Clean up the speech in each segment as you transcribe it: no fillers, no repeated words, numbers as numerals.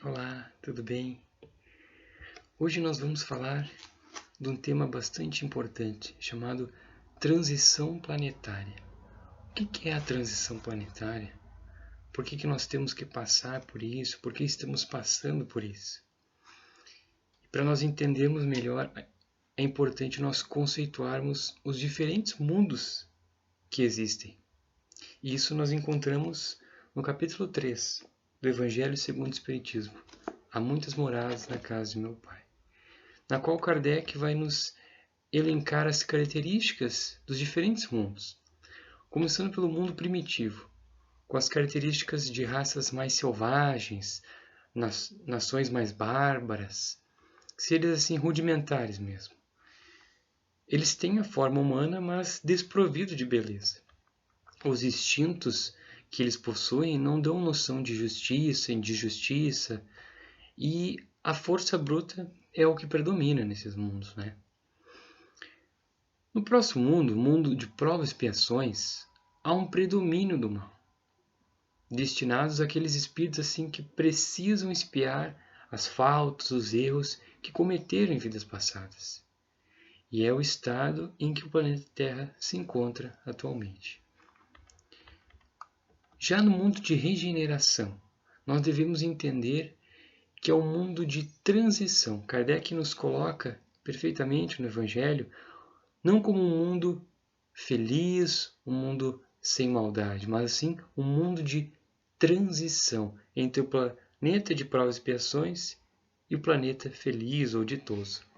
Olá, tudo bem? Hoje nós vamos falar de um tema bastante importante, chamado transição planetária. O que é a transição planetária? Por que nós temos que passar por isso? Por que estamos passando por isso? Para nós entendermos melhor, é importante nós conceituarmos os diferentes mundos que existem. E isso nós encontramos no capítulo 3 do Evangelho segundo o Espiritismo. Há muitas moradas na casa de meu Pai, na qual Kardec vai nos elencar as características dos diferentes mundos, começando pelo mundo primitivo, com as características de raças mais selvagens, nações mais bárbaras, seres assim rudimentares mesmo. Eles têm a forma humana, mas desprovido de beleza. Os instintos que eles possuem não dão noção de justiça, injustiça, e a força bruta é o que predomina nesses mundos, né? No próximo mundo, o mundo de provas e expiações, há um predomínio do mal, destinados àqueles espíritos assim que precisam expiar as faltas, os erros que cometeram em vidas passadas. E é o estado em que o planeta Terra se encontra atualmente. Já no mundo de regeneração, nós devemos entender que é um mundo de transição. Kardec nos coloca perfeitamente no Evangelho, não como um mundo feliz, um mundo sem maldade, mas sim um mundo de transição entre o planeta de provas e expiações e o planeta feliz ou ditoso.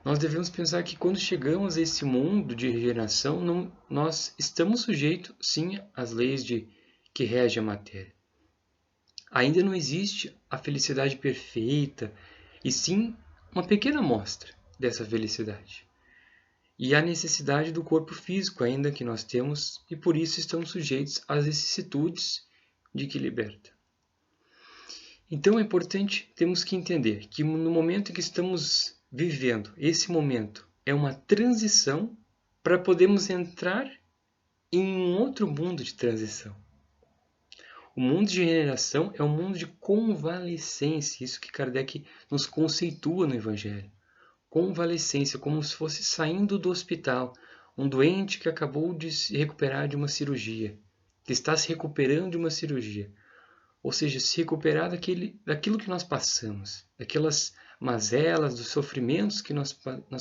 Nós devemos pensar que quando chegamos a esse mundo de regeneração, nós estamos sujeitos, sim, às leis que regem a matéria. Ainda não existe a felicidade perfeita, e sim uma pequena amostra dessa felicidade. E a necessidade do corpo físico ainda que nós temos, e por isso estamos sujeitos às vicissitudes de que liberta. Então é importante, temos que entender que no momento em que estamos vivendo, esse momento é uma transição para podermos entrar em um outro mundo de transição. O mundo de regeneração é um mundo de convalescência, isso que Kardec nos conceitua no Evangelho. Convalescência, como se fosse saindo do hospital, um doente que acabou de se recuperar de uma cirurgia, que está se recuperando de uma cirurgia. Ou seja, se recuperar daquilo que nós passamos, daquelas mazelas, dos sofrimentos que nós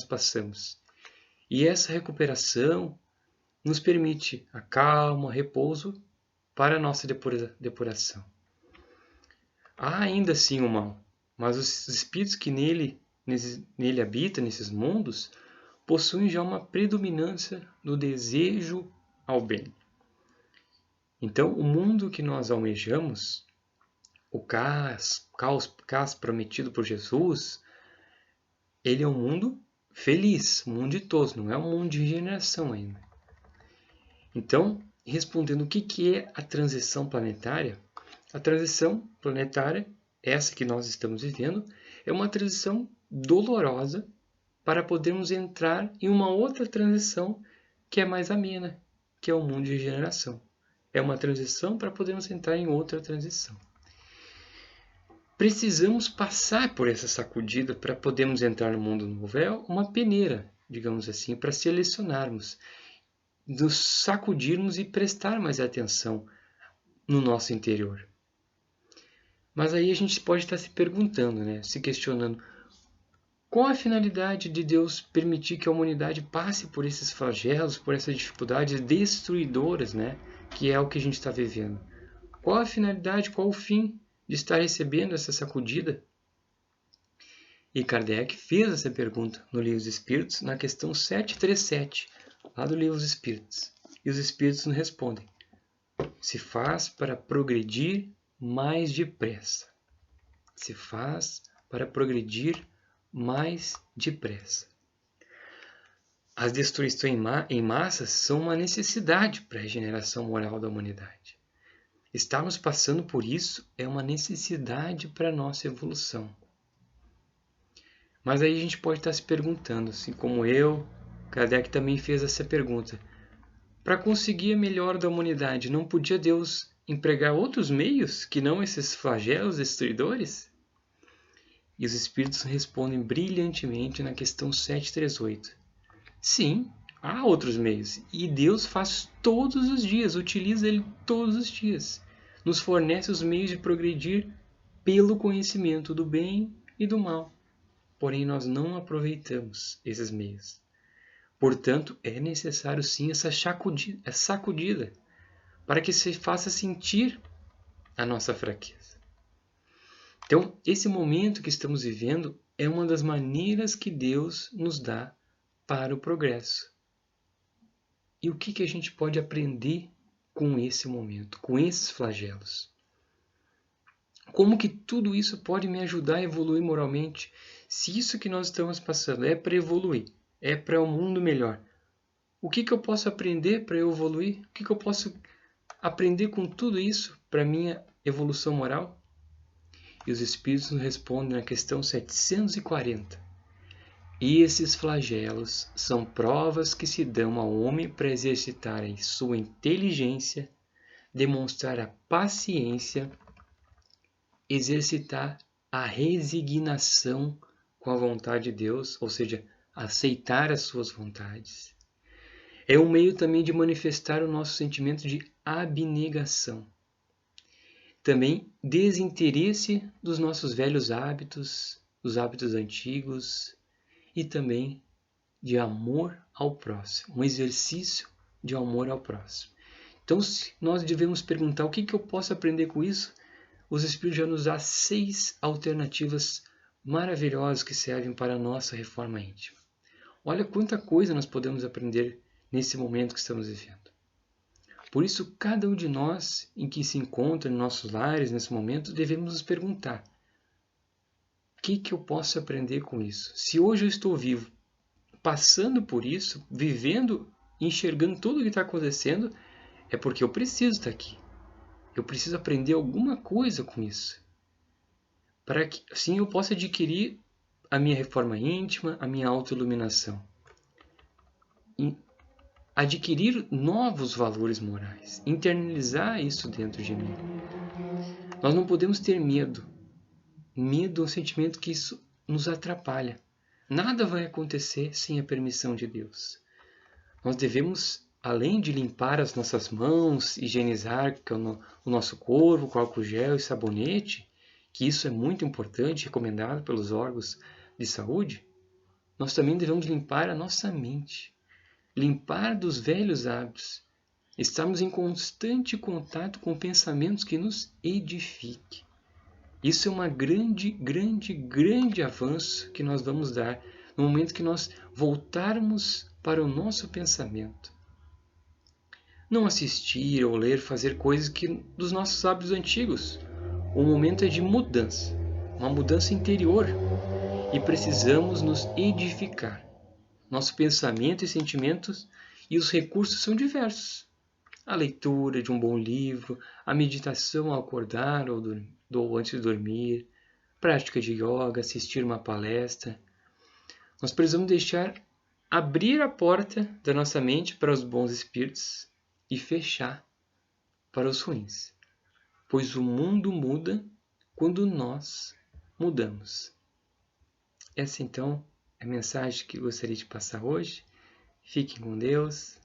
passamos. E essa recuperação nos permite a calma, repouso, para a nossa depuração. Há ainda assim o mal, mas os espíritos que nele habitam, nesses mundos, possuem já uma predominância do desejo ao bem. Então, o mundo que nós almejamos, o caos prometido por Jesus, ele é um mundo feliz, um mundo ditoso, não é um mundo de regeneração ainda. Então, respondendo o que é a transição planetária, a transição planetária, essa que nós estamos vivendo, é uma transição dolorosa para podermos entrar em uma outra transição que é mais amena, que é o mundo de regeneração. É uma transição para podermos entrar em outra transição. Precisamos passar por essa sacudida para podermos entrar no mundo novo. É uma peneira, digamos assim, para selecionarmos, nos sacudirmos e prestar mais atenção no nosso interior. Mas aí a gente pode estar se perguntando, né, se questionando, qual a finalidade de Deus permitir que a humanidade passe por esses flagelos, por essas dificuldades destruidoras, né, que é o que a gente está vivendo? Qual a finalidade, qual o fim de estar recebendo essa sacudida? E Kardec fez essa pergunta no Livro dos Espíritos, na questão 737, lá do Livro dos Espíritos. E os Espíritos nos respondem: se faz para progredir mais depressa. Se faz para progredir mais depressa. As destruições em massa são uma necessidade para a regeneração moral da humanidade. Estarmos passando por isso é uma necessidade para a nossa evolução. Mas aí a gente pode estar se perguntando, assim como Kardec também fez essa pergunta: para conseguir a melhora da humanidade, não podia Deus empregar outros meios que não esses flagelos destruidores? E os Espíritos respondem brilhantemente na questão 738. Sim, há outros meios. E Deus faz todos os dias, utiliza ele todos os dias. Nos fornece os meios de progredir pelo conhecimento do bem e do mal. Porém, nós não aproveitamos esses meios. Portanto, é necessário sim essa sacudida para que se faça sentir a nossa fraqueza. Então, esse momento que estamos vivendo é uma das maneiras que Deus nos dá para o progresso. E o que a gente pode aprender com esse momento, com esses flagelos? Como que tudo isso pode me ajudar a evoluir moralmente? Se isso que nós estamos passando é para evoluir, é para um mundo melhor, o que eu posso aprender para eu evoluir? O que eu posso aprender com tudo isso para a minha evolução moral? E os Espíritos nos respondem na questão 740. E esses flagelos são provas que se dão ao homem para exercitar a sua inteligência, demonstrar a paciência, exercitar a resignação com a vontade de Deus, ou seja, aceitar as suas vontades. É um meio também de manifestar o nosso sentimento de abnegação. Também desinteresse dos nossos velhos hábitos, dos hábitos antigos, e também de amor ao próximo, um exercício de amor ao próximo. Então, se nós devemos perguntar o que eu posso aprender com isso, os Espíritos já nos dão 6 alternativas maravilhosas que servem para a nossa reforma íntima. Olha quanta coisa nós podemos aprender nesse momento que estamos vivendo. Por isso, cada um de nós, em que se encontra em nossos lares nesse momento, devemos nos perguntar: o que eu posso aprender com isso? Se hoje eu estou vivo, passando por isso, vivendo, enxergando tudo o que está acontecendo, é porque eu preciso estar aqui. Eu preciso aprender alguma coisa com isso. Para que assim eu possa adquirir a minha reforma íntima, a minha autoiluminação. Adquirir novos valores morais, internalizar isso dentro de mim. Nós não podemos ter medo. Medo é um sentimento que isso nos atrapalha. Nada vai acontecer sem a permissão de Deus. Nós devemos, além de limpar as nossas mãos, higienizar o nosso corpo com álcool gel e sabonete, que isso é muito importante, recomendado pelos órgãos de saúde, nós também devemos limpar a nossa mente. Limpar dos velhos hábitos, estarmos em constante contato com pensamentos que nos edifiquem. Isso é um grande avanço que nós vamos dar no momento que nós voltarmos para o nosso pensamento. Não assistir ou ler, fazer coisas dos nossos hábitos antigos. O momento é de mudança, uma mudança interior, e precisamos nos edificar. Nosso pensamento e sentimentos e os recursos são diversos. A leitura de um bom livro, a meditação ao acordar ou antes de dormir, prática de yoga, assistir uma palestra. Nós precisamos abrir a porta da nossa mente para os bons espíritos e fechar para os ruins. Pois o mundo muda quando nós mudamos. Essa então é a mensagem que eu gostaria de passar hoje. Fiquem com Deus,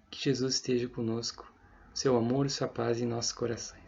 que Jesus esteja conosco, seu amor e sua paz em nossos corações.